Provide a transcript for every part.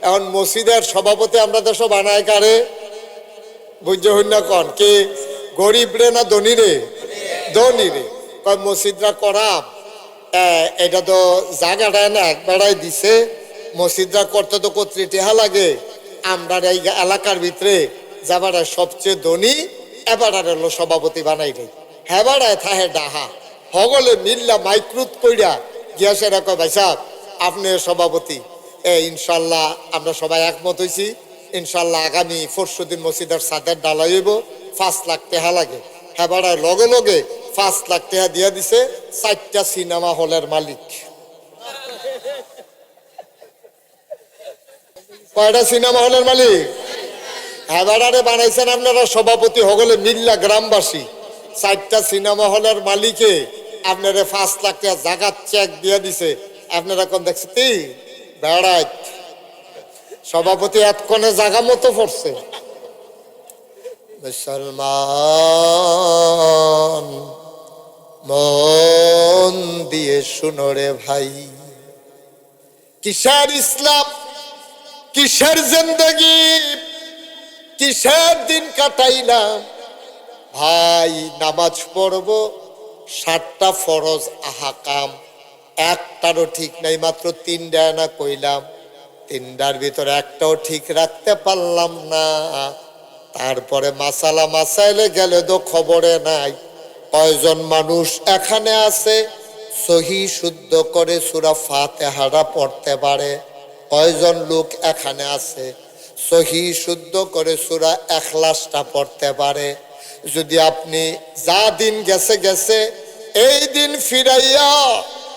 এখন মসজিদের সভাপতি আমরা তো সব বানায় কারে বুঝতে হইন না কন কে গরিব রে না ধনী রে? ধনী রে। কয় মসজিদরা করাম এটা তো জায়গাটা না একবারাই দিছে, মসজিদরা করতে তো কর্তৃ টেহা লাগে, আমরা এই এলাকার ভিতরে যাবারা সবচেয়ে ধনী এবার হলো সভাপতি বানাই দেয়। হেবারায় থাহে ডাহা হগলে মিল্লা মাইক্রুত কইরা গিয়াসে কয় ভাই সাহেব আপনি সভাপতি। ইনশাল্লাহ আমরা সবাই একমত হয়েছি, ইনশাল্লাহ আগামী পরশুদিন মসজিদের ছাদের ডালাই হইব, 5 লাখ টাকা লাগে। হেবারায় লগে লগে 5 লাখ টাকা দিয়া দিছে 4টা সিনেমা হলের মালিক। কয়টা সিনেমা হলের মালিক? হেবারারে বানাইছেন আপনারা সভাপতি হগলে মিল্লা গ্রামবাসী। 4টা সিনেমা হলের মালিকে আপনারা 5 লাখ টাকা জাগাত চেক দিয়ে দিছে। আপনারা কোন দেখছেন কি বেড়াই সভাপতি এতক্ষণে জাগা মতো পড়ছে। মুসলমান মন দিয়ে শুনো রে ভাই, কিসের ইসলাম, কিসের জিন্দেগি, কিসের দিন কাটাইলাম ভাই। নামাজ পড়ব 7টা ফরজ আহকাম, একটারও ঠিক নাই, মাত্র 3টা না কইলাম, 3টার ভিতরে একটাও ঠিক রাখতে পারলাম না। তারপরে মাসালা মাসাইলে গেলে তো খবরে নাই। কয়জন মানুষ এখানে আছে সহি শুদ্ধ করে সূরা ফাতিহাটা পড়তে পারে? কয়জন লোক এখানে আছে সহি শুদ্ধ করে সূরা ইখলাসটা পড়তে পারে? যদি আপনি যা দিন গেছে গেছে এই দিন ফিরাইয়া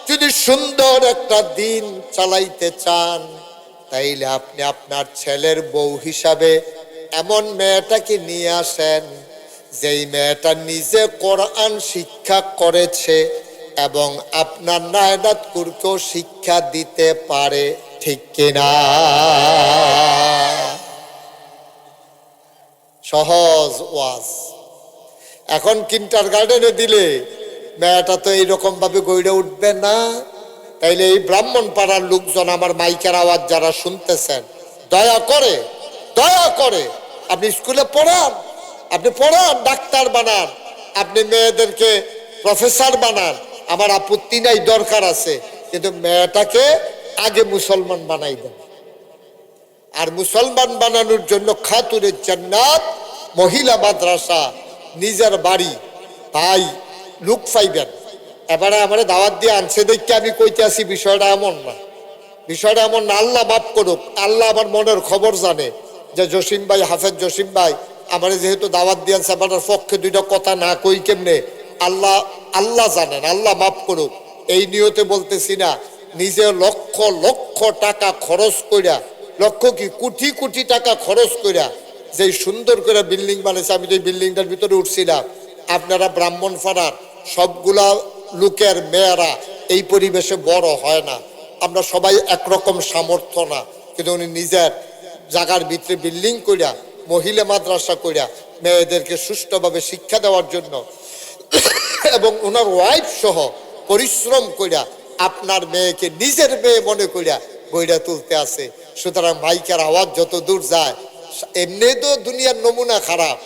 যদি সুন্দর একটা দিন চালাইতে চান, তাইলে আপনি আপনার ছেলের বউ হিসাবে এমন মেয়েটাকে নিয়ে আসেন যেই মেয়েটা নিজে কোরআন শিক্ষা করেছে এবং আপনার নায়নাতকুরকেও শিক্ষা দিতে পারে, ঠিক কিনা? সহজ ওয়াজ। এখন কিন্ডারগার্টেনে দিলে মেয়েটা তো এইরকম ভাবে গইড়ে উঠবে না। তাইলে এই ব্রাহ্মণ পাড়ার লোকজন, আমার মাইকের আওয়াজ যারা শুনতেছেন, দয়া করে আপনি স্কুলে পড়ান, আপনি পড়ান, ডাক্তার বানান, আপনি মেয়েদেরকে প্রফেসর বানান, আমার আপত্তি নাই, দরকার আছে, কিন্তু মেয়েটাকে আগে মুসলমান বানাই দেন। আর মুসলমান বানানোর জন্য খাতুনের জান্নাত মহিলা মাদ্রাসা নিজের বাড়ি তাই লুক পাইবেন। এবারে আমার দাওয়াত দিয়ে আনছে দেখে আমি কইতে আসি, বিষয়টা এমন না, বিষয়টা এমন না। আল্লাহ মাফ করুক, আল্লাহ আমার মনের খবর জানে যে জসিম ভাই, হাফেজ জসিম ভাই আমার যেহেতু দাওয়াত দিয়ে আনছে, আমার পক্ষে 2টা কথা না কই কেমনে, আল্লাহ জানেন, আল্লাহ মাফ করুক। এই নিয়তে বলতেছি না, নিজে লক্ষ লক্ষ টাকা খরচ কইরা, লক্ষ কি কোটি কোটি টাকা খরচ কইরা যে সুন্দর করে বিল্ডিং বানাইছে। আমি তো এই বিল্ডিংটার ভিতরে উঠছিলাম। আপনারা ব্রাহ্মণ পাড়ার সবগুলা লোকের মেয়েরা এই পরিবেশে বড় হয় না, আমরা সবাই একরকম সামর্থ্য না, কিন্তু উনি নিজের জায়গার ভিতরে বিল্ডিং কইরা, মহিলা মাদ্রাসা কইরা মেয়েদেরকে সুষ্ঠুভাবে শিক্ষা দেওয়ার জন্য এবং ওনার ওয়াইফ সহ পরিশ্রম কইরা আপনার মেয়েকে নিজের মেয়ে মনে কইরা গইরা তুলতে আছে। সুতরাং মাইকের আওয়াজ যত দূর যায়, এমনি তো দুনিয়ার নমুনা খারাপ,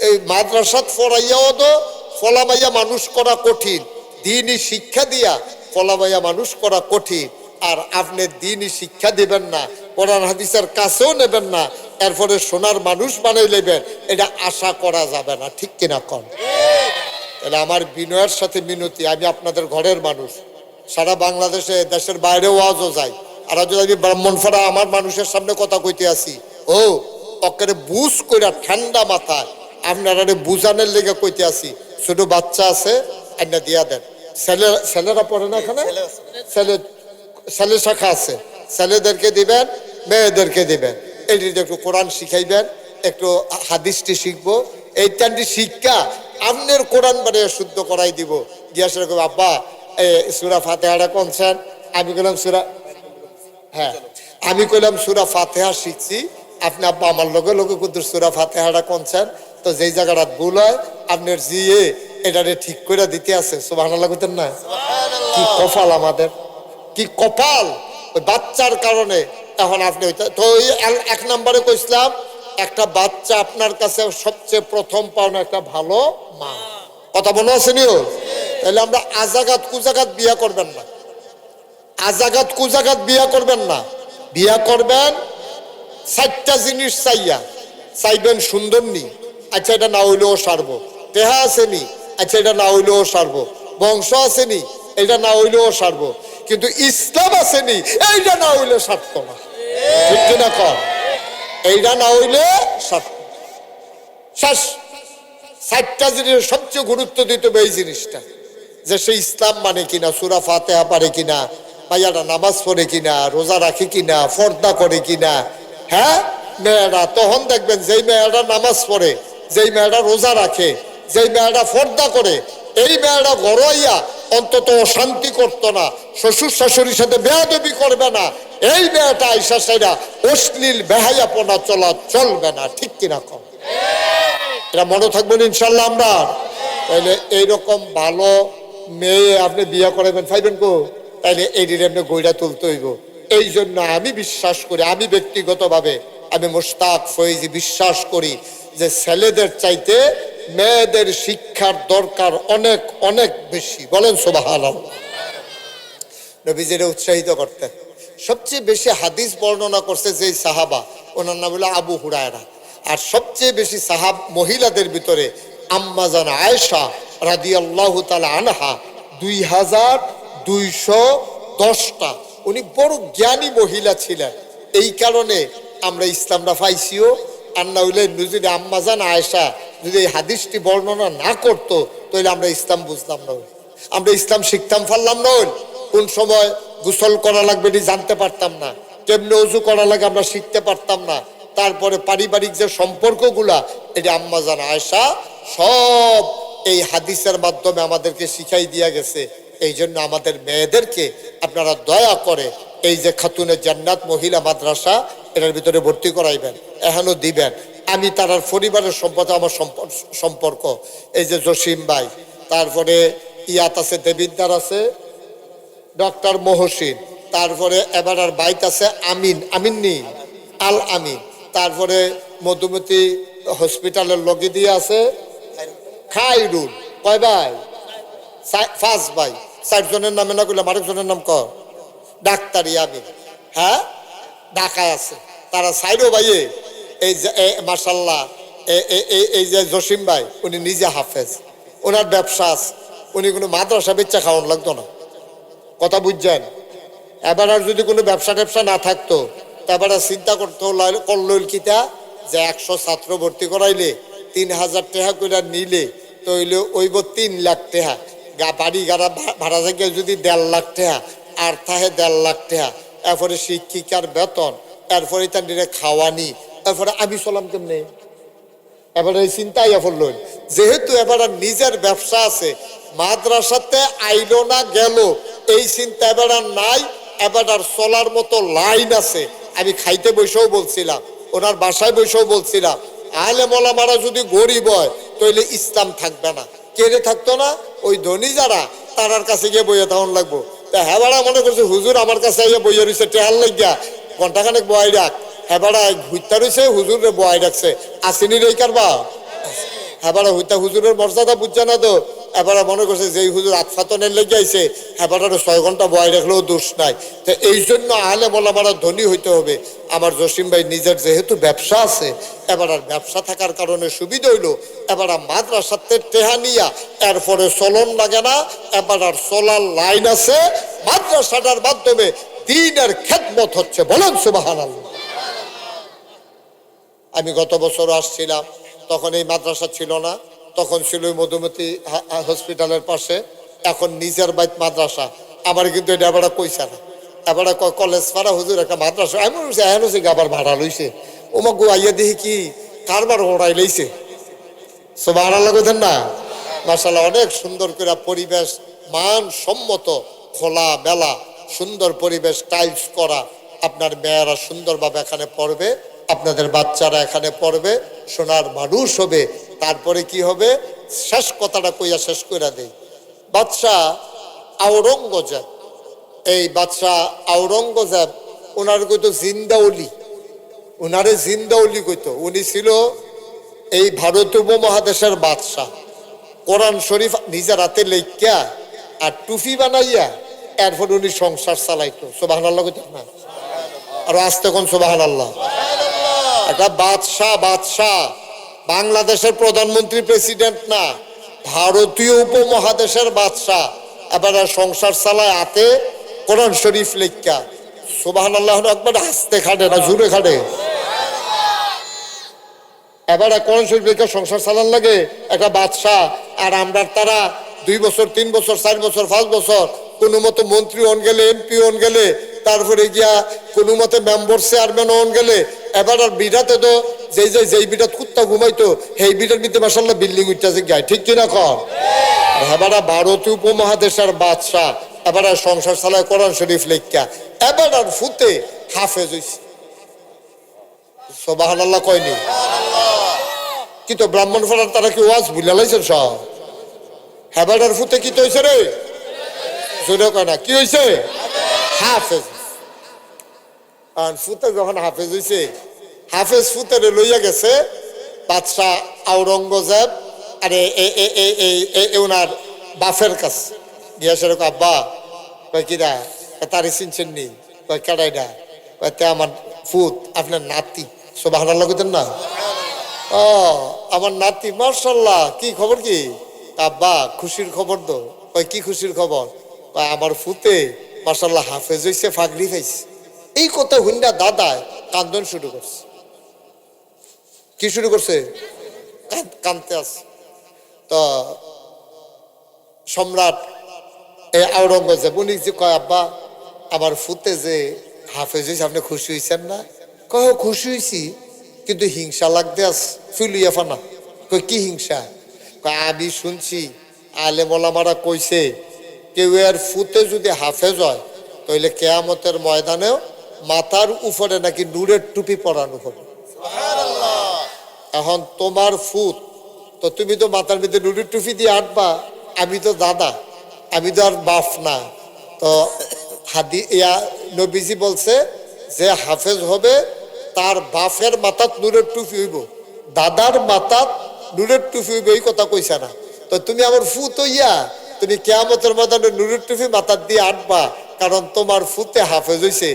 এই মাদ্রাসাত পড়াইয়াও তো ফলামাইয়া মানুষ করা কঠিন, দিনই শিক্ষা দিয়া ফলামাইয়া মানুষ করা কঠিন। আর আপনি দিনই শিক্ষা দিবেন না, কোরআন হাদিসের কাছেও নেবেন না, এরপরে সোনার মানুষ বানাই নেবেন, এটা আশা করা যাবে না, ঠিক কিনা কন? তাহলে আমার বিনয়ের সাথে মিনতি, আমি আপনাদের ঘরের মানুষ, সারা বাংলাদেশে দেশের বাইরেও ওয়াজও যাই, আর যদি আমি ব্রাহ্মণপাড়া আমার মানুষের সামনে কথা কইতে আসি, অকেরে বুঝ কইরা ঠান্ডা মাথায় আপনারা বুঝানোর লেগে কইতে আসি। ছোট বাচ্চা আছে আইনা দিয়া দেন, ছেলেরা পড়ে না এখানে, ছেলে শাখা আছে, ছেলেদেরকে দিবেন, মেয়েদেরকে দিবেন, এটি একটু কোরআন শিখাইবেন, একটু হাদিসটি শিখবো, এই 3টি শিক্ষা আপনার কোরআন বানিয়ে শুদ্ধ করাই দিব। জিজ্ঞাসা করবো আব্বা সূরা ফাতিহাটা কোনছেন? আমি বললাম আমি কইলাম সূরা ফাতিহা শিখছি। আপনি আব্বা আমার লগে লগে কুদ্দুর সূরা ফাতিহাটা কোনছেন? তো যেই জায়গাটা ভুল হয় আপনার জিয়ে এটারে ঠিক করে দিতে আছে। সুবহানাল্লাহ কইতেন না? কি কপাল আমাদের, কি কপাল! ওই বাচ্চার কারণে এখন আপনি তো ওই এক নম্বরে কইছিলাম একটা বাচ্চা আপনার কাছে সবচেয়ে প্রথম পাওনা একটা ভালো মা। কথা মনে আছে নিও? তাহলে আমরা আজাগাত কুজাগাত বিয়া করবেন না, আজাগাত কুজাগাত বিয়া করবেন না। বিয়া করবেন 4টা জিনিস চাইয়া। চাইবেন সুন্দর নি, আচ্ছা এটা না হইলেও সারবো। দেহা আসেনি, আচ্ছা এটা না হইলেও সারবো। বংশ আসেনি, এটা না হইলেও সারবো। কিন্তু ইসলাম আসেনি, এইটা না হইলে সারতো না। ঠিক কিনা কর? এইটা না হইলে সারতো। শেষ। 4টা জিনিস সবচেয়ে গুরুত্ব দিতে হবে এই জিনিসটা, যে সে ইসলাম মানে কিনা, সূরা ফাতিহা পারে কিনা, ভাইয়াটা নামাজ পড়ে কিনা, রোজা রাখে কিনা, পর্দা করে কিনা। হ্যাঁ, মেয়েরা তখন দেখবেন যেই মেয়েরা নামাজ পড়ে, যেই মেয়েরা রোজা রাখে, যেই মেয়েরা পর্দা করে, এই মেয়েরা গড়াইয়া অন্তত অশান্তি করতো না, শ্বশুর শাশুড়ির সাথে বেয়াদবি করবে না। এই মেয়েটা আইসা সেটা অশ্লীল বেহায়াপনা চলা চলবে না। ঠিক কিনা কম? এটা মনে থাকবেন ইনশাল্লাহ আমরা। তাইলে এইরকম ভালো মেয়ে আপনি বিয়ে করাবেন পাইবেন কো? তাইলে এই দিনে আপনি গইড়া তুলতে হইব। এই জন্য আমি বিশ্বাস করি, আমি ব্যক্তিগতভাবে আমি মোশতাক ফয়েজি বিশ্বাস করি যে ছেলেদের চাইতে মেয়েদের শিক্ষার দরকার অনেক অনেক বেশি। বলেন সুবহানাল্লাহ। নবীজিরে উৎসাহিত করতেন। সবচেয়ে বেশি হাদিস বর্ণনা করছে যে সাহাবা, ওনার নাম হলো আবু হুরায়রা। আর সবচেয়ে বেশি সাহাব মহিলাদের ভিতরে আম্মা জান আয়েশা রাদিয়াল্লাহু তাআলা আনহা 2210টা। উনি বড় জ্ঞানী মহিলা ছিলেন। এই কারণে আমরা ইসলামটা পাইছিও। আর না হইলে যদি আম্মা জান আয়েশা যদি এই হাদিসটি বর্ণনা না করতো তাহলে আমরা ইসলাম বুঝলাম না, আমরা ইসলাম শিখতাম পারলাম না। কোন সময় গোসল করা লাগবে এটি জানতে পারতাম না, কেমনে ওযু করা লাগে আমরা শিখতে পারতাম না। তারপরে পারিবারিক যে সম্পর্কগুলা, এটা আম্মা জান আয়েশা সব এই হাদিসের মাধ্যমে আমাদেরকে শিখাই দিয়া গেছে। এই জন্য আমাদের মেয়েদেরকে আপনারা দয়া করে এই যে খাতুনে জান্নাত মহিলা মাদ্রাসা, এটার ভিতরে ভর্তি করাইবেন, এখনো দিবেন। আমি তার পরিবারের সম্পর্কে আমার সম্পর্ক এই যে জসিম ভাই, তারপরে ইয়াত আছে দেবিদ্দার আছে ডক্টর মহসিন, তারপরে এবার আর বাইত আছে আমিন, আমিন নি আল আমিন, তারপরে মধুমতি হসপিটালের লগে দিয়ে আছে খাইরুল। কয় ভাই? 5 ভাই। 4 জনের নামে না করলাম, আরেকজনের নাম ক ডাক্তার ইয়ামিন। হ্যাঁ, ঢাকায় আছে তারা 4 ভাইয়ে। এই যে মাশাল্লাহ এই যে জসিম ভাই, উনি নিজে হাফেজ, ওনার ব্যবসা আছে, উনি কোনো মাদ্রাসা বেচা খাওয়ান লাগতো না। কথা বুঝছেন? এবার আর যদি কোনো ব্যবসা ট্যাবসা না থাকতো, এবার চিন্তা করতো করল কিতা যে 100 ছাত্র ভর্তি করাইলে 3000 টাকা করে নিলে তো হইলে ওইব 3 লাখ টাকা। বাড়ি গাড়া ভাড়া থেকে যদি 1.5 লাখ টাকা আর থাকে 1.5 লাখ টাকা, এরপরে শিক্ষিকার বেতন, এরপরে তার খাওয়ানি, এরপরে আমি চলাম কেমনে? এবার এই চিন্তাই এফল লইল। যেহেতু এবার নিজের ব্যবসা আছে, মাদ্রাসাতে আইলো না গেল এই চিন্তা এবার আর নাই। এবার আর চলার মতো লাইন আছে। আমি খাইতে বসেও বলছিলাম, ওনার বাসায় বসেও বলছিলাম, আলেম ওলামারা যদি গরিব হয় তাহলে ইসলাম থাকবে না। কেড়ে থাকতো না? ওই ধনী যারা, তারার কাছে গিয়ে বইয়ে তখন লাগবো। তা হেবাড়া মনে করছে হুজুর আমার কাছে আইয়া বইয়ে রয়েছে, টেহার লাগিয়া ঘন্টাখানেক বয় রাখ। হেবাড়া ঘুরতে রয়েছে, হুজুর রে বয় রাখছে, আসেনি রে কারবা। হেবাড়া হইতা হুজুরের মর্যাদা বুঝছে না তো, এবার মনে করছে যে হুজুর আতফাতনের লেগে আইছে, এবার 6 ঘন্টা বয় রাখলেও দোষ নাই। তো এই জন্য আলেম ওলামারা ধনী হইতে হবে। আমার জসিম ভাই নিজের যেহেতু ব্যবসা আছে, এবার আর ব্যবসা থাকার কারণে সুবিধা হইলো, এবার মাদ্রাসাতে টেহা নিয়া এরপরে চলন লাগে না। এবার আর চলার লাইন আছে, মাদ্রাসাটার মাধ্যমে দ্বীনের খেদমত হচ্ছে। বলেন সুবহানাল্লাহ। আমি গত বছর আসছিলাম, তখন এই মাদ্রাসা ছিল না, তখন ছিল মধুমতি হসপিটালের পাশে। এখন নিজের বাইত মাদ্রাসা। আমার কিন্তু এটা এবার কইছে না, এবার কলেজ পাড়া হুজুর একটা মাদ্রাসা। আমি বলছি এখন হচ্ছে আবার ভাড়া লইছে, ওমা গো আইয়া দেখি কি কারবার ওড়াই লইছে। সুবহানাল্লাহ কইতেন না? মাশাআল্লাহ, অনেক সুন্দর করে পরিবেশ, মানসম্মত, খোলা মেলা সুন্দর পরিবেশ, টাইলস করা। আপনার মেয়েরা সুন্দরভাবে এখানে পড়বে, আপনাদের বাচ্চারা এখানে পড়বে, সোনার মানুষ হবে। তারপরে কি হবে? শেষ কথাটা কইয়া শেষ করে দেই। বাদশাহ আওরঙ্গজেব, এই বাদশাহ আওরঙ্গজেব ওনার কইতো জিন্দা অলি, ওনারে জিন্দা অলি কইতো। উনি ছিল এই ভারতীয় উপমহাদেশের বাদশাহ। কোরআন শরীফ নিজের হাতে লেখিয়া আর টুপি বানাইয়া এরপর উনি সংসার চালাইতো। সুবহানাল্লাহ কইতেন না? আর আস্তে কোন সুবহানাল্লাহ। একটা বাদশাহ, বাদশাহ বাংলাদেশের প্রধানমন্ত্রী প্রেসিডেন্ট না, ভারতীয় উপমহাদেশের বাদশাহ। এবার সংসার চালায় হাতে কোরআন শরীফ লেখিয়া। সুবহানাল্লাহ একবার আস্তে খাটে না জোরে খাটে। এবার কোরআন শরীফ লেখা সংসার চালান লাগে একটা বাদশাহ। আর আমরা তারা 2 বছর 3 বছর 4 বছর 5 বছর কোনো মতো মন্ত্রী হন গেলে, এমপি হন গেলে, তারপরে গিয়া কোনো মতে মেম্বার চেয়ারম্যান হন গেলে, এবার আর বিড়াতে তো যেই বিড়াত কুত্তা ঘুমাইতো সেই বিড়ার ভিতরে মাসাল্লাহ বিল্ডিং উঠতেছে গায়ে, ঠিক কিনা কর? এবার ভারতীয় উপমহাদেশের বাদশাহ এবার সংসার চালায় কোরআন শরীফ লেখা। এবার আর ফুতে হাফেজ হইছে। সুবহানাল্লাহ কয়নি? কিন্তু ব্রাহ্মণ ফলার তারা কি ওয়াজ ভুলে লাইছেন সব? হেবাডার ফুতে কি হয়েছে রে? জোরে কয় না, কি হয়েছে? হাফেজ। আর ফুতে যখন হাফেজ হয়েছে, হাফেজ ফুতেরে লইয়া গেছে বাদশাহ আওরঙ্গজেব আরে ওনার বাফের কাছে গিয়া সেরকম। আব্বা কয় কিরা? তারি চিনছেন নি? কয় কেডাইডা? কয় তে আমার ফুত, আপনার নাতি। সুবহানাল্লাহ কইতেন না? ও আমার নাতি, মাশাআল্লাহ, কি খবর? কি আব্বা খুশির খবর তো? কয় কি খুশির খবর? কয় আমার ফুতে মাশাআল্লাহ হাফেজ হইছে, ফাগড়ি খাইছে। এই কথা হুন্ডা দাদা কান্দন শুরু করছে। কি শুরু করছে? কান্দতে আছে। তো সম্রাট আওরঙ্গজেব উনি যে কয় আব্বা আমার ফুতে যে হাফেজ হয়েছে, আপনি খুশি হয়েছেন না? কয় খুশি হয়েছি, কিন্তু হিংসা লাগতে আছে ফিলুইয়া ফানা। কই কি হিংসা? কয় আমি শুনছি আলেম ওলামারা কইছে কেউ এর ফুতে যদি হাফেজ হয় তাহলে কিয়ামতের ময়দানেও মাথার উপরে নাকি নূরের টুপি পরানো হবে। এখন তোমার ফুত তো, তুমি তো মাথার ভিতরে নূরের টুপি দিয়ে আটবা, আমি তো দাদা, আমি তো আর বাপ না। তো নবীজি বলছে যে হাফেজ হবে তার বাপের মাথাত নূরের টুপি হইব, দাদার মাথাত নূরের টুপি হইব, এই কথা কইছে না? তো তুমি আমার ফুত হইয়া তুমি কিয়ামতের ময়দানে নূরের টুপি মাথার দিয়ে আটবা, কারণ তোমার ফুতে হাফেজ হইছে।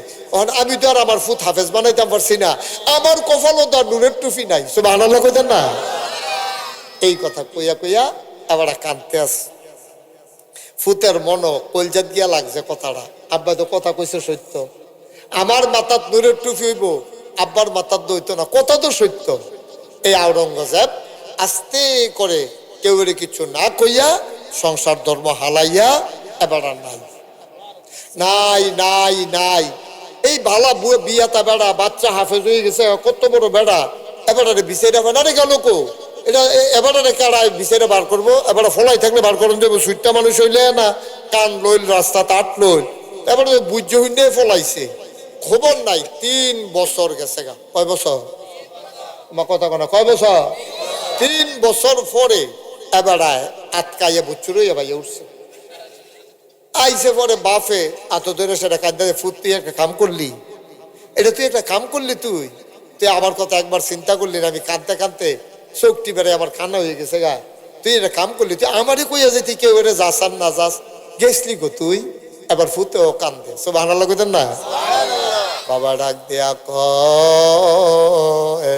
আমি তো আর আমার ফুত হাফেজ বানাইতে পারছি না, আমার কপালও তো আর নূরের টুপি নাই। সুবহানাল্লাহ কইতেন না? এই কথা কইয়া কইয়া আবার কাঁদতে আছে। ফুতের মনো কলজাত গিয়া লাগছে কথাটা। আব্বা তো কথা কইছে সত্য, আমার মাথাত নূরের টুপি হইব, আব্বার মাথার দইতো না, কথা তো সত্য। এই আওরঙ্গজেব আস্তে করে কেউ কিছু না কইয়া সংসার ধর্ম হালাইয়া এবার আর নাই নাই নাই নাই। এই ভালা বিয়াতা বেড়া বাচ্চা হাফেজ হয়ে গেছে, কত বড় বেড়া, এবার বিচারে বেড়ারে গেল কো? এটা এবারে কারায় বিচারে বার করবো? এবার ফলাই থাকলে বার করুন যাবো, সুইটটা মানুষ হইলে না, কান লইল রাস্তা তাট লইল, এবারে বুঝ্য হইলে ফলাইছে, খবর নাই। 3 বছর গেছে গা। কয় বছর? আমার কথা কনা, কয় বছর? 3 বছর পরে এবার আটকাইয়া বুচ্চুর ভাইয়া উঠছে। আইসে পরে বাফে এত ধরে সেটা কাঁদে, ফুট তুই একটা কাম করলি, এটা তুই একটা কাম করলি, তুই আমার কথা একবার চিন্তা করলি না? আমি কাঁদতে কাঁদতে চোখটি বেড়ে আমার কান্না হয়ে গেছে গা। তুই এটা কাম করলি, তুই আমারই কইয়া যেতি কেউ এর যাস আর না যাস, গেছলি গো তুই। এবার ফুতেও কান্দে। সুবহানাল্লাহ কইতেন না? বাবা ডাক দেয়া কয়,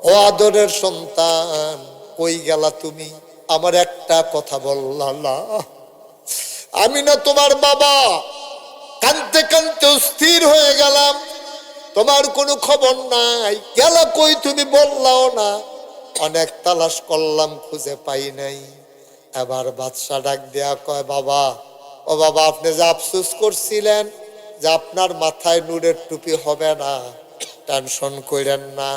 ও আদরের সন্তান কই গেলা তুমি? আমার একটা কথা বললা না? আমি না তোমার বাবা? কানতে কানতে স্থির হয়ে গেলাম, তোমার কোনো খবর নাই, গেলা কই তুমি বললাও না। অনেক তালাশ করলাম, খুঁজে পাই নাই। এবার বাদশা ডাক দেয়া কয়, বাবা, ও বাবা, আপনি যে আফসোস করছিলেন যে আপনার মাথায় নূরের টুপি হবে না, টেনশন করেন না,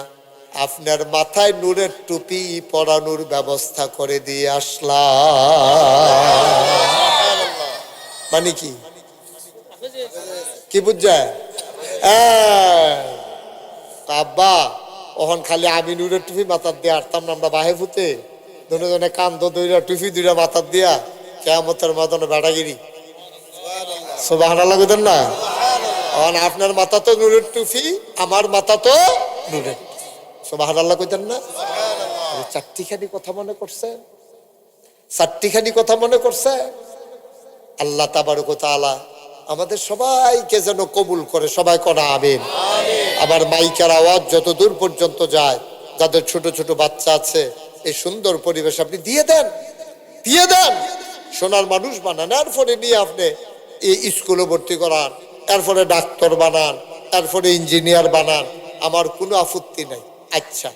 আপনার মাথায় নূরের টুপি পরানোর ব্যবস্থা করে দিয়ে আসলাম। মানে কি কি বুঝছে? আব্বা ওখান খালি আমি নূরের টুপি মাথার দিয়ে আটতাম না, আমরা বাহে ফুতে দুজনে কান্দ দুইটা টুপি দুইটা মাথার দিয়া কিয়ামতের ময়দানে বেড়াগিরি। সুবহানাল্লাহ কইতেন না? আর আপনার মাথা তো নূরের টুপি, আমার মাথা তো নূরের। সুবহানাল্লাহ কইতেন না? চারটিখানি কথা মনে করছে, চারটিখানি কথা মনে করছে। আল্লাহ তাবারক ওয়া তাআলা আমাদের সবাইকে যেন কবুল করে, সবাই করা আমিন। আবার মাইকের আওয়াজ যত দূর পর্যন্ত যায়, যাদের ছোট ছোট বাচ্চা আছে, এই সুন্দর পরিবেশ আপনি দিয়ে দেন, দিয়ে দেন, সোনার মানুষ বানান। এরপরে নিয়ে আপনি এই স্কুলে ভর্তি করান, এরপরে ডাক্তার বানান, এরপরে ইঞ্জিনিয়ার বানান, আমার কোনো আপত্তি নাই। আচ্ছা,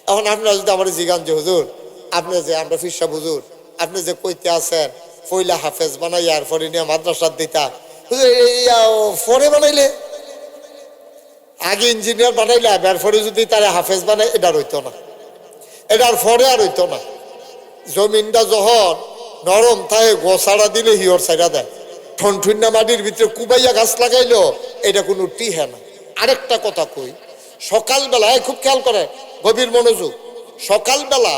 এখন আপনারা যদি আমার জিগান যে হুজুর আপনি যে, আমরা ফিরসা হুজুর আপনি যে কইতে আছেন পয়লা হাফেজ বানাই এরপরে নিয়ে মাদ্রাসার দিতা, পরে বানাইলে আগে ইঞ্জিনিয়ার বানাইলে এরপরে যদি তারা হাফেজ বানায়, এটা রইতো না, এটার পরে আর হইতো না। জমিনটা যখন নরম থাকে গোসাড়া দিলে হিওর সাইডা দেয়, ঠনঠুন্না মাটির ভিতরে কুবাইয়া গাছ লাগাইলো, এটা কোনো টিহে না। আরেকটা কথা কই, সকালবেলায় খুব খেয়াল করে, গভীর মনোযোগ, সকালবেলা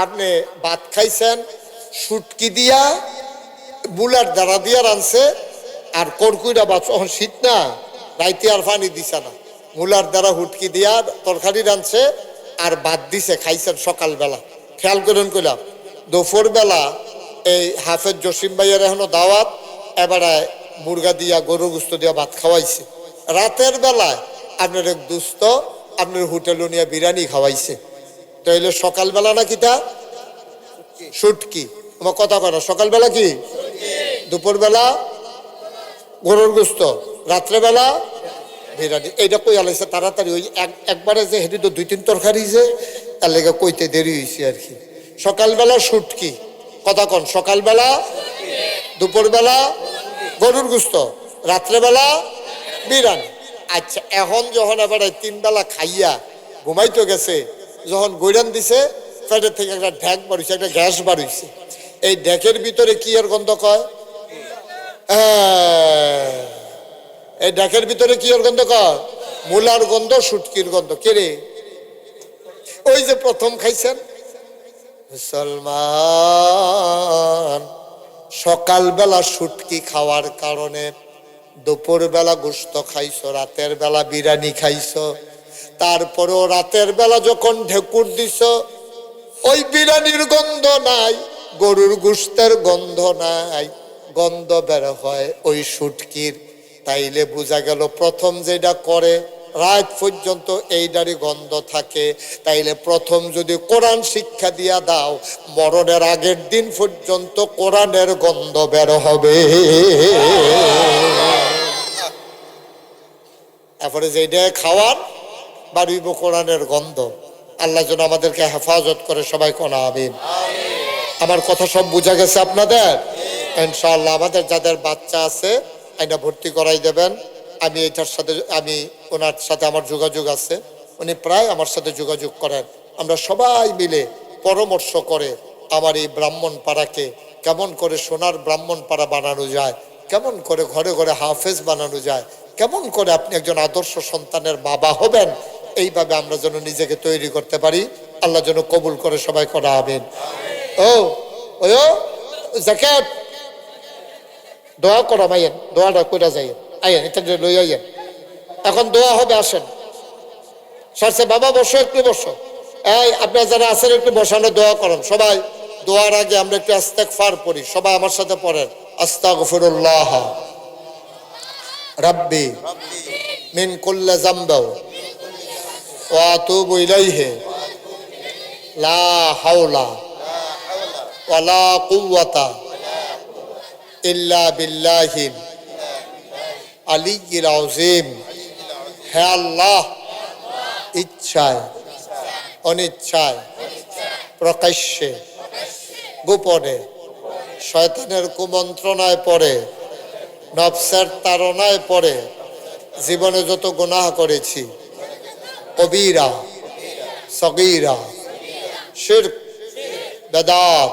আপনি ভাত খাইছেন শুটকি দিয়া, বুলার দ্বারা দিয়া রানছে, আর কড়কুইটা বা যখন শীত না, রাইতে আর পানি দিছে না, মুলার দ্বারা হুটকি দিয়া তরকারি রানছে আর ভাত দিছে, খাইছেন সকালবেলা। খেয়াল করেন কইলাম, দুপুর বেলা এই হাফেজ জসিম ভাইয়ের এখনো দাওয়াত, এবারে মুরগা দিয়া গরু গোস্ত দিয়া ভাত খাওয়াইছে। রাতের বেলায় আপনার এক দুস্থ আপনার হোটেলে নিয়ে বিরিয়ানি খাওয়াইছে। তাইলে সকালবেলা না কিটা শুটকি, আমার কথা কয় না, সকালবেলা কি, দুপুরবেলা গরুর গোস্ত, রাত্রেবেলা বিরিয়ানি। এইটা কই আলাইছে তাড়াতাড়ি, ওই একবারে যে হেঁটে তো দুই তিন তরকারি যে, তার লেগে কইতে দেরি হয়েছে আর কি। সকালবেলা শুটকি, কথা কন, সকালবেলা, দুপুরবেলা গরুর গোস্ত, রাত্রেবেলা বিরিয়ানি। আচ্ছা, এখন যখন আবার তিন বেলা খাইয়া ঘুমাইতে গেছে, যখন গৈরান দিছে পেটের থেকে একটা ঢ্যাক বাড়িছে, একটা গ্যাস বাড়িছে, এই ঢ্যাকের ভিতরে কি এর গন্ধ কয়? এই ঢ্যাকের ভিতরে কি এর গন্ধ কয়? মূলার গন্ধ, শুটকির গন্ধ। কে রে? ওই যে প্রথম খাইছেন। মুসলমান, সকালবেলা শুটকি খাওয়ার কারণে দুপুর বেলা গোস্ত খাইছো, রাতের বেলা বিরিয়ানি খাইছো, তারপরেও রাতের বেলা যখন ঢেকুর দিছ, ওই বিরিয়ানির গন্ধ নাই, গরুর গোস্তের গন্ধ নাই, গন্ধ বের হয় ওই শুটকির। তাইলে বোঝা গেল প্রথম যেটা করে রাত পর্যন্ত এইটারই গন্ধ থাকে। তাইলে প্রথম যদি কোরআন শিক্ষা দিয়া দাও, মরণের আগের দিন পর্যন্ত কোরআনের গন্ধ বের হবে। এরপরে যেটা খাওয়ার বাড়িব কোরআনের গন্ধ। আল্লাহ যেন আমাদেরকে হেফাজত করে, সবাই কোনা আমিন। আমার কথা সব বোঝা গেছে আপনাদের? ইনশাআল্লাহ আমাদের যাদের বাচ্চা আছে আইনা ভর্তি করাই দেবেন। আমি এটার সাথে, আমি ওনার সাথে আমার যোগাযোগ আছে, উনি প্রায় আমার সাথে যোগাযোগ করেন। আমরা সবাই মিলে পরামর্শ করে আমার এই ব্রাহ্মণ পাড়াকে কেমন করে সোনার ব্রাহ্মণ পাড়া বানানো যায়, কেমন করে ঘরে ঘরে হাফেজ বানানো যায়, কেমন করে আপনি একজন আদর্শ সন্তানের বাবা হবেন, এইভাবে আমরা যেন নিজেকে তৈরি করতে পারি। আল্লাহ যেন কবুল করে, সবাই করা আমিন। ও ও জাকাত দোয়া করা ভাইয়েন, দোয়াটা কইরা যাইয়েন, আইয়েন এটা লই আইয়েন, এখন দোয়া হবে, আসেন। সরছে বাবা বসো, একটু বসো। এই আপনারা যারা আছেন একটু বসানো দোয়া করেন সবাই। দোয়ার আগে আমরা একটু ইস্তেগফার পড়ি, সবাই আমার সাথে পড়েন। আস্তাগফিরুল্লাহ রাব্বি মিন কুল্লি যামবি ওয়া আতুবু ইলাইহি লা হাওলা ওয়ালা কুওয়াতা ইল্লা বিল্লাহিল আলিয়্যিল আযীম। হে আল্লাহ, ইচ্ছায় অনিচ্ছায় প্রকাশ্যে গোপনে শয়তানের কুমন্ত্রণায় পড়ে, নফসের তাড়নায় পড়ে জীবনে যত গুনাহ করেছি, কবীরা সগীরা শিরক বেদাত,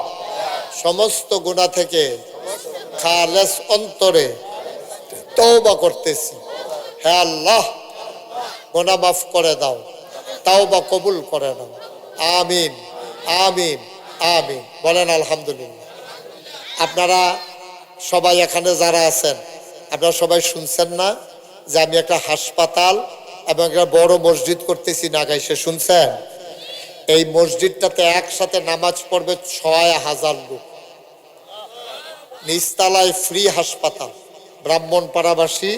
সমস্ত গুনাহ থেকে খালেস অন্তরে তওবা করতেছি। হে আল্লাহ, গুনাহ মাফ করে দাও, তওবা কবুল করে নাও। আমিন আমিন আমিন বলেন আলহামদুলিল্লাহ। আপনারা সবাই এখানে যারা আছেন, আপনারা সবাই শুনছেন না যে আমি একটা হাসপাতাল এবং একটা বড় মসজিদ করতেছি নাগাইশে, শুনছেন? এই মসজিদটাতে একসাথে নামাজ পড়বে ৬,০০০ লোক। নিচতলায় ফ্রি হাসপাতাল, ব্রাহ্মণপাড়াবাসী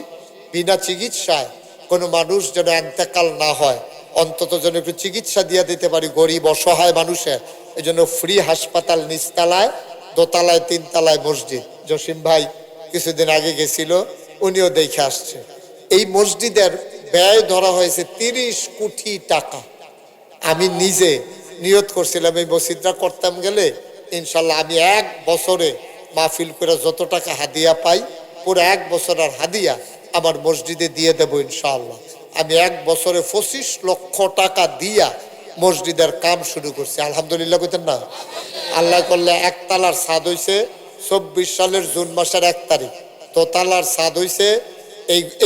বিনা চিকিৎসায় কোনো মানুষ যেন এন্তেকাল না হয়, অন্তত যেন একটু চিকিৎসা দিয়ে দিতে পারি গরিব অসহায় মানুষের, এই জন্য ফ্রি হাসপাতাল নিচতলায়, দোতলায়, তিনতলায় মসজিদ। জসিম ভাই কিছুদিন আগে গেছিল, উনিও দেখে আসছে। এই মসজিদের ব্যয় ধরা হয়েছে 30 কোটি টাকা। আমি নিজে নিয়ত করছিলাম এই মসজিদটা করতাম গেলে ইনশাল্লাহ আমি 1 বছরে মাহফিল করে যত টাকা হাদিয়া পাই পুরো 1 বছরের হাদিয়া আমার মসজিদে দিয়ে দেবো ইনশাআল্লাহ। আমি 1 বছরে 25 লক্ষ টাকা দিয়া মসজিদের কাম শুরু করছি, আলহামদুলিল্লাহ কইতেন না? আল্লাহ করলে একতলার ছাদ হইছে 24 সালের জুন মাসের 1 তারিখ, দোতলার ছাদ হইছে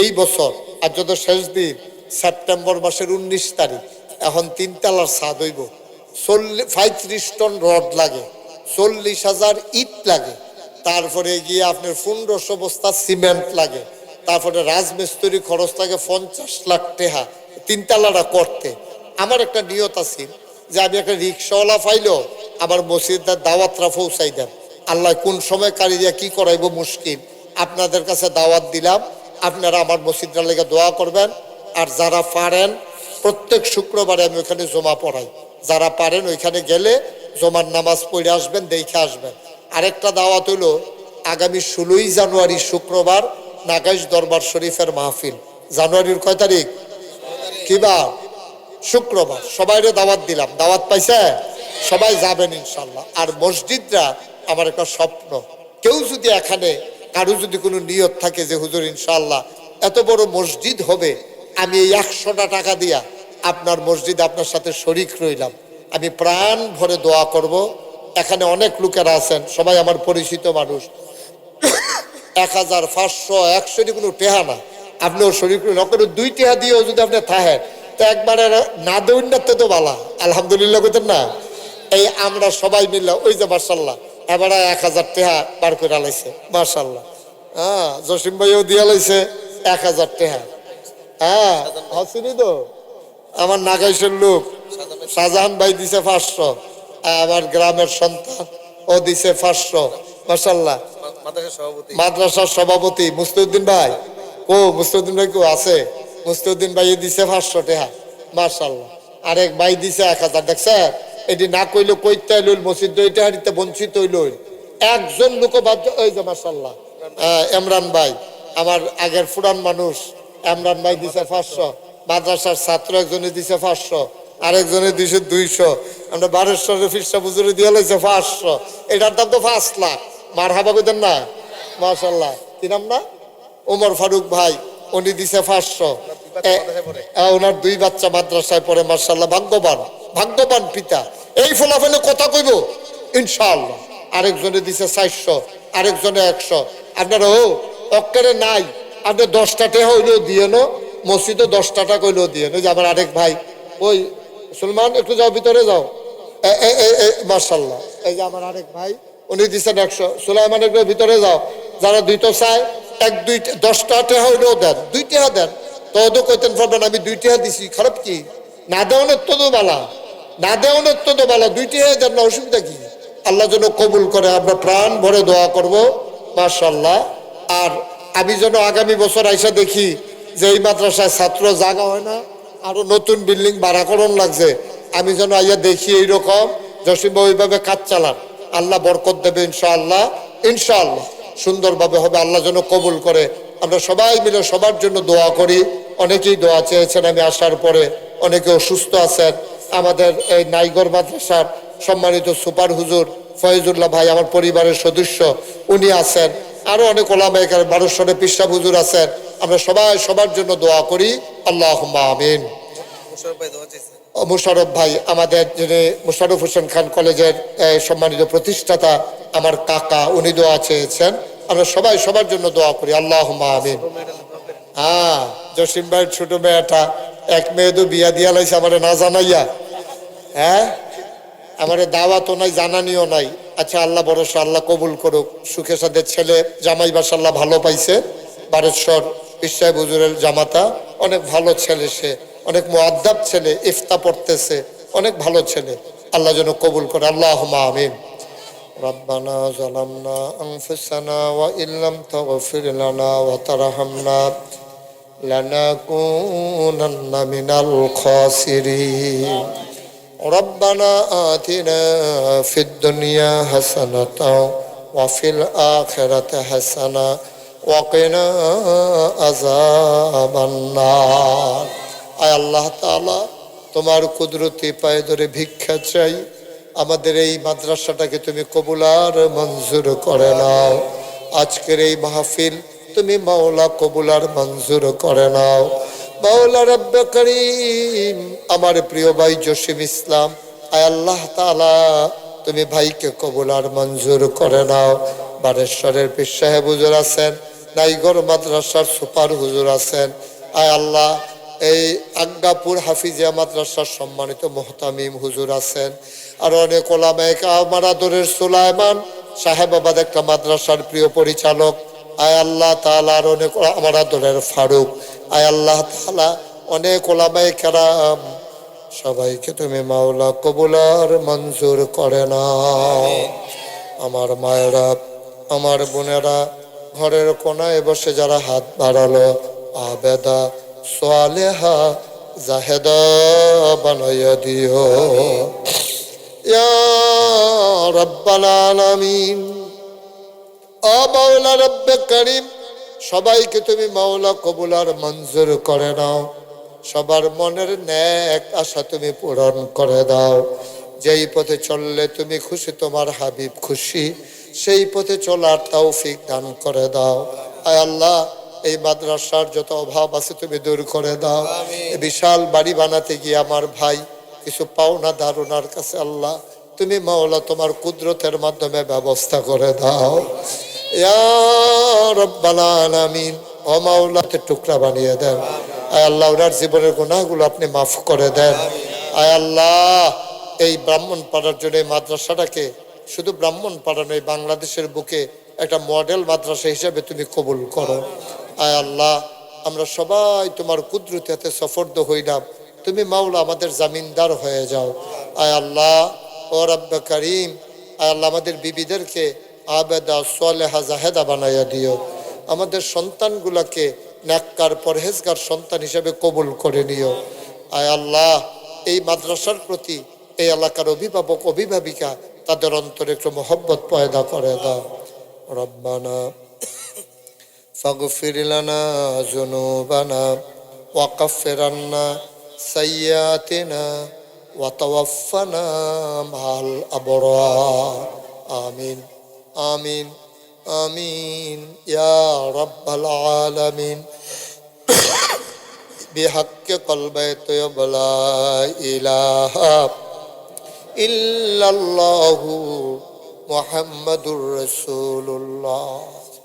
এই বছর, আর যত শেষ দিন সেপ্টেম্বর মাসের 19 তারিখ। এখন 3তলার ছাদ হইব, 35 টন রড লাগে, 40,000 ইট লাগে, তারপরে গিয়ে আপনার 1500 বস্তা সিমেন্ট লাগে, তারপরে রাজমিস্ত্রি খরচ লাগে 50 লাখ টাকা 3তলাটা করতে। আমার একটা নিয়ত আছে যে আমি একটা রিক্সাওয়ালা পাইলো আমার মসজিদের দাওয়াতরা পৌঁছাই দেন। আল্লাহ কোন সময় কারি দিয়া কি করাইব মুশকিল, আপনাদের কাছে দাওয়াত দিলাম, আপনারা আমার মসজিদটার লেগে দোয়া করবেন। আর যারা পারেন প্রত্যেক শুক্রবারে আমি ওইখানে জমা পড়াই, যারা পারেন ওইখানে গেলে জমার নামাজ পড়ে আসবেন, দেখে আসবেন। আরেকটা দাওয়াত হইলো আগামী 16ই জানুয়ারি শুক্রবার নাগাইশ দরবার শরীফের মাহফিল। জানুয়ারির কয় তারিখ? কিবা শুক্রবার। সবাইরে দাওয়াত দিলাম, দাওয়াত পাইছে? সবাই যাবেন ইনশাল্লাহ। আর মসজিদটা আমার একটা স্বপ্ন, কেউ যদি এখানে কারো যদি কোনো নিয়ত থাকে যে হুজুর ইনশাল্লাহ এত বড় মসজিদ হবে, আমি এই 100টা টাকা দিয়া আপনার মসজিদ আপনার সাথে শরিক রইলাম, আমি প্রাণ ভরে দোয়া করব। এখানে অনেক লোকেরা আছেন, সবাই আমার পরিচিত মানুষ, 1000, 500, 100 কোনো টেহা না, আপনিও শরিক রইলেন। 2 টাকা দিয়েও যদি আপনি থাকেন তো একবারে না দেউন না তো বালা, আলহামদুলিল্লাহ কইতেন না? এই আমরা সবাই মিললাম, ওই যে মার্শাল্লাহ এবার 1000 টাকা বার করে আলাইছে মার্শাল্লাহ। হ্যাঁ, জসিম ভাইও দিয়ে লাইছে 1000 টাকা। হ্যাঁ হাসিনি তো আমার নাগাইশের লোক শাহজাহান ভাই দিছে 500, আমার গ্রামের সন্তান ও দিছে 500 মাশাআল্লাহ। মাদ্রাসার সভাপতি মুস্তাউদ্দিন ভাই, ও মুস্তাউদ্দিন ভাই কো আছে? মুস্তাউদ্দিন ভাই দিছে 500 টাকা মাশাআল্লাহ। আরেক ভাই দিছে 1000। দেখছে এটি না কইলে কইতে লইল মসজিদ দুইটা হারিতে বঞ্চিত হইল একজন লোক বাদ। ওই যে মাশাআল্লাহ ইমরান ভাই আমার আগের পুরান মানুষ, ইমরান ভাই দিছে 500, মাদ্রাসার ছাত্র একজনে দিছে 500, আরেকজনে দিছে 200, আমরা 1200 ফিরসা বুজুরে দিয়ে লাইছে 500। এটার দাম তো 5 লাখ। মারহাবা কইতেন না? মাশাআল্লাহ। কি নাম না? ওমর ফারুক ভাই, উনি দিছে 500। ওনার 2 বাচ্চা মাদ্রাসায় পড়ে মাশাআল্লাহ, ভাগ্যবান ভাগ্যবান পিতা। এই ফলাফলে কথা কইব ইনশাআল্লাহ। আরেকজনে দিছে 400, আরেকজনে 100। আপনারা অক্কারে নাই, আপনি 10টা টাকা হইলেও দিয়ে নো, মসজিদে 10টা টাকা হইলেও দিয়ে নো। যে আমার আরেক ভাই ওই সুলমান, একটু যাও ভিতরে যাও, মাশাআল্লাহ। এই যে আমার আরেক ভাই উনি দিচ্ছেন 100। সুলাইমান একটু ভিতরে যাও, যারা 2টা চায় 10টা টাকা হইলেও দেন, 2 টাকা দেন। তো কইতেন পারবেন আমি 2 টাকা দিছি, খারাপ কি? না দেওয়ানের তো বালা, না দেওয়ানের তো বালা, 2 টাকা দেন না, অসুবিধা কি? আল্লাহ যেন কবুল করে, আমরা প্রাণ ভরে দোয়া করব মাশাআল্লাহ। আর আমি যেন আগামী বছর আইসা দেখি যে এই মাদ্রাসায় ছাত্র জায়গা হয় না, আরো নতুন বিল্ডিং ভাড়া করণ লাগছে, আমি যেন আইয়া দেখি এইরকম জসিম ওইভাবে কাজ চালান। আল্লাহ বরকত দেবে ইনশাআল্লাহ, ইনশাআল্লাহ সুন্দরভাবে হবে। আল্লাহ যেন কবুল করে। আমরা সবাই মিলে সবার জন্য দোয়া করি। অনেকেই দোয়া চেয়েছেন আমি আসার পরে, অনেকে অসুস্থ আছেন। আমাদের এই নাইগর মাদ্রাসার সম্মানিত সুপার হুজুর ফয়েজুল্লাহ ভাই আমার পরিবারের সদস্য, উনি আছেন। আরো অনেক ওলামায়ে কেরাম, 1200 পিশাব হুজুর আছেন। আমরা সবাই সবার জন্য দোয়া করি, আল্লাহুম্মা আমিন। মুশারফ ভাই আমাদের, যিনি মুশারফ হোসেন খান কলেজের সম্মানিত প্রতিষ্ঠাতা, আমার কাকা, উনি দোয়া চেয়েছেন। আমরা সবাই সবার জন্য দোয়া করি, আল্লাহুম্মা আমিন। হ্যাঁ, জসিম ভাইয়ের ছোট মেয়েটা, এক মেয়ে তো বিয়া দিয়া লাইছে আমার না জানাইয়া। হ্যাঁ, আমার দাওয়াতও নাই, জানানিও নাই। আচ্ছা, আল্লাহ ভরসা, আল্লাহ কবুল করুক। সুখে সাথে ছেলে জামাই বাসাল্লাহ ভালো পাইছে, বারেশ্বর পীর সাহেব হুজুরের জামাতা, অনেক ভালো ছেলে, সে অনেক মুআদ্দাব ছেলে, ইফতা পড়তেছে, অনেক ভালো ছেলে। আল্লাহ যেন কবুল করে, আল্লাহুম্মা আমিন। ربنا ظلمنا أنفسنا وإن لم تغفر لنا وترحمنا لنكونن من الخاسرين ربنا آتنا في الدنيا حسنة وفي الآخرة حسنة وقنا عذاب النار আয় আল্লাহ তাআলা, তোমার কুদরতি পায়ে ধরে ভিক্ষা চাই, আমাদের এই মাদ্রাসাটাকে তুমি কবুল আর মঞ্জুর করে নাও। আজকের এই মাহফিল তুমি মাওলা কবুল আর মঞ্জুর করে নাও। মাওলা রব্বে করিম, আমার প্রিয় ভাই জসিম ইসলাম, আয় আল্লাহ তাআলা, তুমি ভাইকে কবুল আর মঞ্জুর করে নাও। বারেশ্বরের পীর সাহেব হুজুর আছেন, নাইগর মাদ্রাসার সুপার হুজুর আছেন, আয় আল্লাহ এই আজ্ঞাপুর হাফিজিয়া মাদ্রাসার সম্মানিত মুহতামিম হুজুর আছেন, আর অনেক ওলামায়ে আমার আদরের সুলাইমান সাহেবাবাদ একটা মাদ্রাসার প্রিয় পরিচালক, আয় আল্লাহ তাআলা, আর অনেক আমার আদরের ফারুক, আয় আল্লাহ তাআলা, অনেক ওলামায়ে কেরাম, সবাইকে তুমি মাওলা কবুল আর মঞ্জুর করে নাও। আমার মায়েরা, আমার বোনেরা, ঘরের কোনায় বসে যারা হাত বাড়ালো, আবেদা সালেহা জাহেদা বানাইয়া দিও ইয়া রাব্বাল আলামিন। ও মাওলা রব্বে করিম, সবাইকে তুমি মাওলা কবুল আর মঞ্জুর করে নাও। সবার মনের নেক আশা তুমি পূরণ করে দাও। যেই পথে চললে তুমি খুশি, তোমার হাবিব খুশি, সেই পথে চলার তৌফিক দান করে দাও। আয় আল্লাহ, এই মাদ্রাসার যত অভাব আছে তুমি দূর করে দাও। বিশাল বাড়ি বানাতে গিয়ে আমার ভাই কিছু পাওনা ধারণার কাছে আল্লাহ তুমি মাওলা তোমার কুদরতের মাধ্যমে ব্যবস্থা করে দাও ইয়া রাব্বাল আলামিন। ও মাওলা, টুকরা বানিয়ে দেন। আয় আল্লাহ, ওনার জীবনের গুনাহগুলো আপনি মাফ করে দেন। আয় আল্লাহ, এই ব্রাহ্মণ পাড়ার জন্য এই মাদ্রাসাটাকে শুধু ব্রাহ্মণ পাড়া নয়, বাংলাদেশের বুকে একটা মডেল মাদ্রাসা হিসেবে তুমি কবুল করো। আয় আল্লাহ, আমরা সবাই তোমার কুদরতি হাতে সফর্দ হইলাম, তুমি মাওলা আমাদের জামিনদার হয়ে যাও। আয় আল্লাহ, ও রব্বে করিম, আয় আল্লাহ, আমাদের বিবিদেরকে আবেদা সালেহা জাহেদা বানাইয়া দিও। আমাদের সন্তানগুলোকে নেককার পরহেজগার সন্তান হিসেবে কবুল করে নিও। আয় আল্লাহ, এই মাদ্রাসার প্রতি এই এলাকার অভিভাবক অভিভাবিকা, তাদের অন্তরে একটু মহব্বত পয়দা করে দাও। রব্বানা ফাগফির লানা যুনুবানা ওয়া কাফির আন্না সাইয়্যাতিনা ওয়া তাওয়াফফানা মা'আল আবরার। আমিন আমিন আমিন ইয়া রাব্বাল আলামিন। বিহাক্কি কলবে তয়্যিব লা ইলাহা ইল্লাল্লাহু মুহাম্মাদুর রাসূলুল্লাহ।